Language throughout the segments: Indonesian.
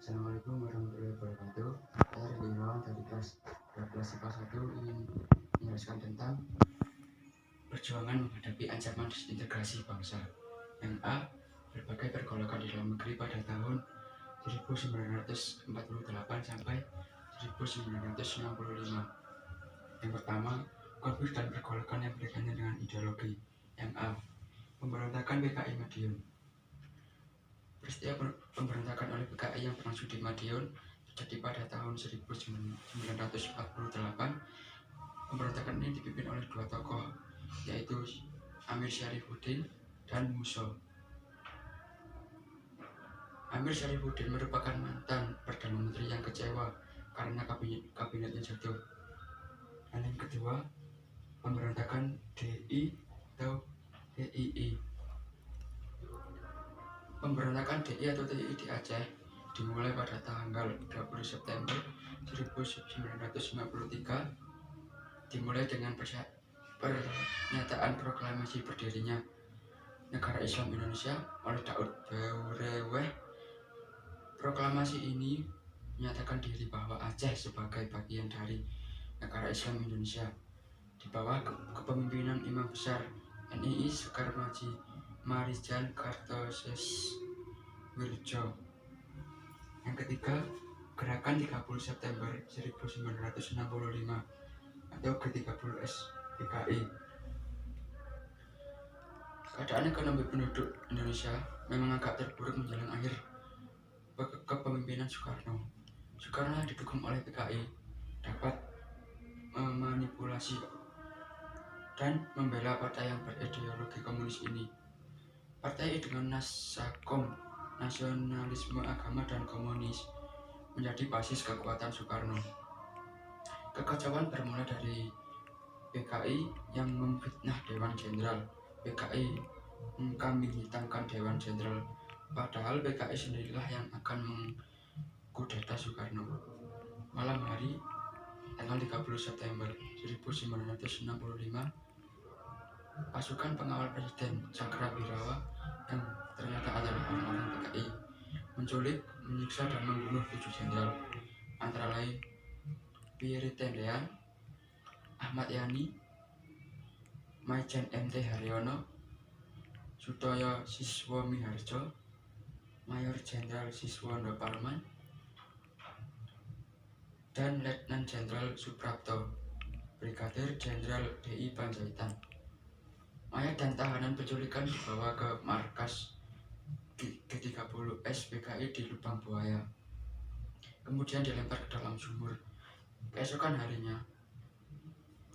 Assalamualaikum warahmatullahi wabarakatuh. Saya Randy Irawan dari kelas IPA 1 ingin menjelaskan tentang perjuangan menghadapi ancaman disintegrasi bangsa. Yang A. Berbagai pergolakan di dalam negeri pada tahun 1948 sampai 1965. Yang pertama, konflik dan pergolakan yang berkaitan dengan ideologi. Yang A. Pemberontakan PKI Madiun. Peristiwa pemberontakan oleh PKI yang berlangsung di Madiun terjadi pada tahun 1948. Pemberontakan ini dipimpin oleh dua tokoh, yaitu Amir Syarifuddin dan Muso. Amir Syarifuddin merupakan mantan Perdana Menteri yang kecewa karena kabinetnya jatuh. Dan yang kedua, pemberontakan DI atau DII. Pemberontakan DI atau DII di Aceh dimulai pada tanggal 20 September 1953, dimulai dengan pernyataan proklamasi berdirinya Negara Islam Indonesia oleh Daud Bereweh. Proklamasi ini menyatakan diri bahwa Aceh sebagai bagian dari Negara Islam Indonesia di bawah kepemimpinan Imam Besar NII Sekar Marijan Kartoseswirjo. Yang ketiga, Gerakan 30 September 1965 atau G30S PKI. Keadaan ekonomi penduduk Indonesia memang agak terpuruk menjelang akhir kepemimpinan Soekarno. Soekarno yang didukung oleh PKI dapat memanipulasi dan membela partai yang berideologi komunis ini. Partai dengan nasakom, nasionalisme agama dan komunis, menjadi basis kekuatan Soekarno. Kekacauan bermula dari PKI yang memfitnah Dewan Jenderal. PKI mengkambing hitamkan Dewan Jenderal, padahal PKI sendirilah yang akan mengkudeta Soekarno. Malam hari tanggal 30 September 1965, pasukan pengawal Presiden Cakrawirawa yang ternyata adalah orang-orang PKI menculik, menyiksa dan membunuh 7 jenderal, antara lain Piri Tendean, Ahmad Yani, Maijen MT Haryono, Sutoyo Siswo Miharjo, Mayor Jenderal Siswondo Parman, dan Letnan Jenderal Suprapto, Brigadir Jenderal DI Panjaitan. Mayat dan tahanan penculikan dibawa ke markas G30S PKI di Lubang Buaya, kemudian dilempar ke dalam sumur. Keesokan harinya,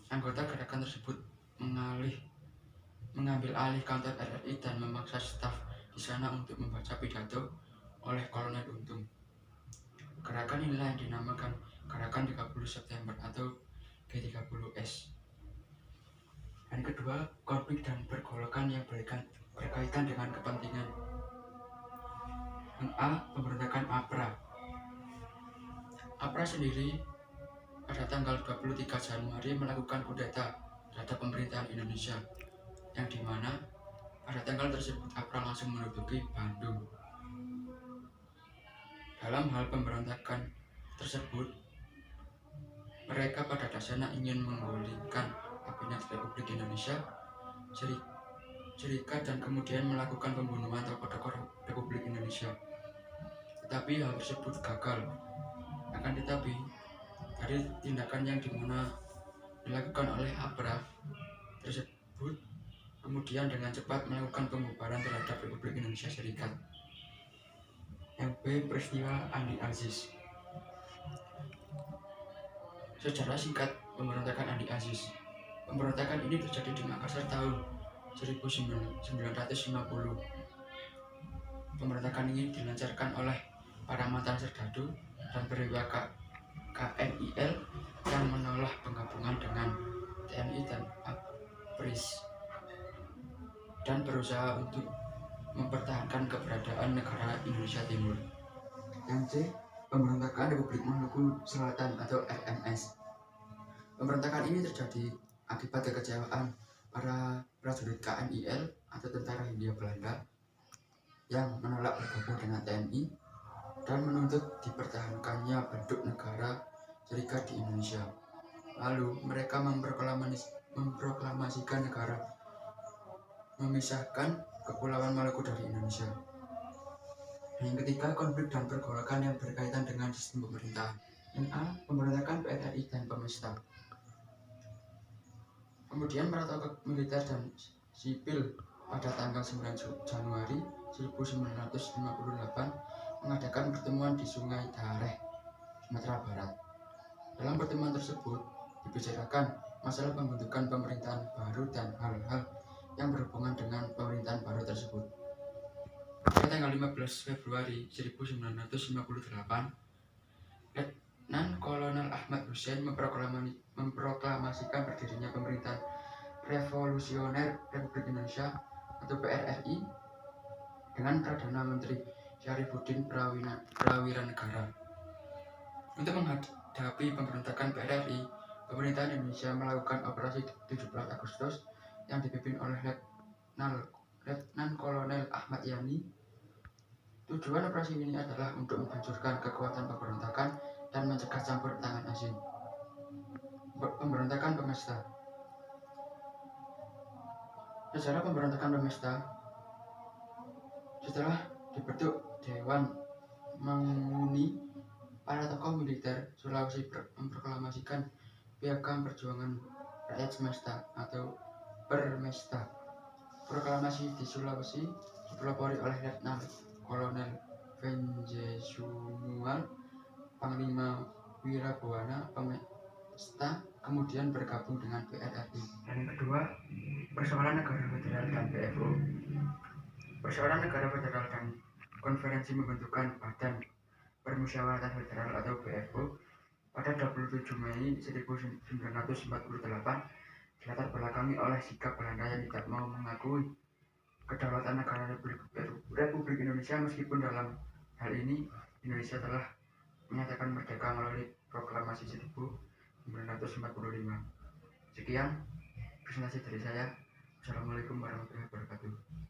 anggota gerakan tersebut mengambil alih kantor RRI dan memaksa staf di sana untuk membaca pidato oleh Kolonel Untung. Gerakan inilah yang dinamakan Gerakan 30 September atau G30S. Yang kedua, konflik dan pergolakan yang berkaitan dengan kepentingan. Yang A. Pemberontakan APRA. APRA sendiri pada tanggal 23 Januari melakukan kudeta terhadap pemerintahan Indonesia, yang dimana pada tanggal tersebut APRA langsung menduduki Bandung. Dalam hal pemberontakan tersebut, mereka pada dasarnya ingin menggulingkan Kabinet Republik Indonesia Serikat dan kemudian melakukan pembunuhan tokoh-tokoh Republik Indonesia. Tetapi hal tersebut gagal. Akan tetapi, dari tindakan yang dilakukan oleh APRA tersebut kemudian dengan cepat melakukan pembubaran terhadap Republik Indonesia Serikat. Yang B. Peristiwa Andi Aziz. Secara singkat, pemberontakan Andi Aziz. Pemberontakan ini terjadi di Makassar tahun 1950. Pemberontakan ini dilancarkan oleh para mantan serdadu dan perwira KNIL yang menolak penggabungan dengan TNI dan APRIS dan berusaha untuk mempertahankan keberadaan negara Indonesia Timur. Yang C. Pemberontakan Republik Maluku Selatan atau RMS. Pemberontakan ini terjadi akibat kekecewaan para prajurit KNIL atau Tentara Hindia Belanda yang menolak bergabung dengan TNI dan menuntut dipertahankannya bentuk negara serikat di Indonesia. Lalu mereka memproklamasikan negara, memisahkan Kepulauan Maluku dari Indonesia. Yang ketiga, konflik dan pergolakan yang berkaitan dengan sistem pemerintahan. NA, pemberontakan PRRI dan Pemesta. Kemudian para tokoh militer dan sipil pada tanggal 9 Januari 1958 mengadakan pertemuan di Sungai Dareh, Sumatera Barat. Dalam pertemuan tersebut dibicarakan masalah pembentukan pemerintahan baru dan hal-hal yang berhubungan dengan pemerintahan baru tersebut. Pada tanggal 15 Februari 1958, Letnan Kolonel Ahmad Hussein memproklamasikan berdirinya pemerintahan Revolusioner Republik Indonesia atau PRRI dengan Perdana Menteri Syarifuddin Prawiranegara. Untuk menghadapi pemberontakan PRRI, pemerintah Indonesia melakukan operasi 17 Agustus yang dipimpin oleh Letnan Kolonel Ahmad Yani. Tujuan operasi ini adalah untuk menghancurkan kekuatan pemberontakan dan mencegah campur tangan asing. Pemberontakan Pemesta. Sejarah pemberontakan Pemesta. Setelah dibentuk Dewan Manguni, para tokoh militer Sulawesi memproklamasikan Piagam Perjuangan Rakyat Semesta atau Permesta. Proklamasi di Sulawesi dipelopori oleh Letnan Kolonel Venjesumual, Panglima Wirabuana Pemesta, kemudian bergabung dengan PRRI. Dan yang kedua, persoalan negara federal dan PFO. Persoalan negara federal dan konferensi pembentukan Badan Permusyawaratan Federal atau BFO pada 27 Mei 1948 dilatar belakangi oleh sikap Belanda yang tidak mau mengakui kedaulatan negara Republik Indonesia, meskipun dalam hal ini Indonesia telah menyatakan merdeka melalui proklamasi 1945. Sekian presentasi dari saya. Assalamualaikum warahmatullahi wabarakatuh.